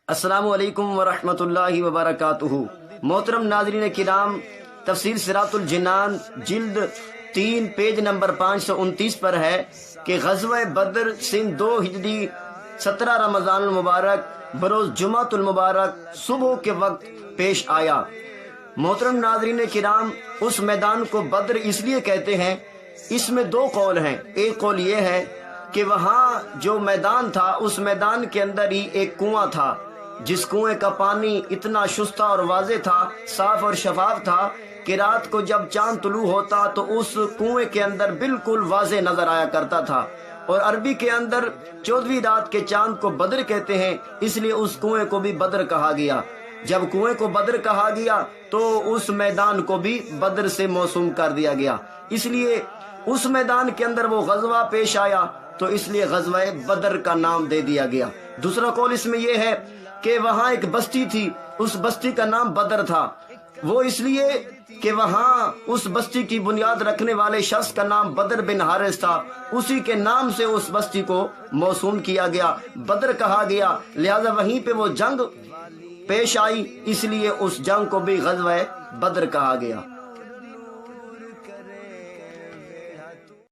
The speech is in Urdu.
السلام علیکم ورحمۃ اللہ وبرکاتہ۔ محترم ناظرین کرام، تفسیر صراط الجنان جلد 3 پیج نمبر 529 پر ہے کہ غزوہ بدر سن 2 ہجری 17 رمضان المبارک بروز جمعۃ المبارک صبح کے وقت پیش آیا۔ محترم ناظرین کرام، اس میدان کو بدر اس لیے کہتے ہیں، اس میں 2 قول ہیں۔ ایک قول یہ ہے کہ وہاں جو میدان تھا اس میدان کے اندر ہی ایک کنواں تھا، جس کنویں کا پانی اتنا شستہ اور واضح تھا، صاف اور شفاف تھا کہ رات کو جب چاند طلوع ہوتا تو اس کنویں کے اندر بالکل واضح نظر آیا کرتا تھا۔ اور عربی کے اندر 14ویں رات کے چاند کو بدر کہتے ہیں، اس لیے اس کنویں کو بھی بدر کہا گیا۔ جب کنویں کو بدر کہا گیا تو اس میدان کو بھی بدر سے موسوم کر دیا گیا، اس لیے اس میدان کے اندر وہ غزوہ پیش آیا تو اس لیے غزوہ بدر کا نام دے دیا گیا۔ دوسرا قول اس میں یہ ہے کہ وہاں ایک بستی تھی، اس بستی کا نام بدر تھا، وہ اس لیے کہ وہاں اس بستی کی بنیاد رکھنے والے شخص کا نام بدر بن حارث تھا، اسی کے نام سے اس بستی کو موسوم کیا گیا، بدر کہا گیا، لہذا وہیں پہ وہ جنگ پیش آئی، اس لیے اس جنگ کو بھی غزوہ بدر کہا گیا۔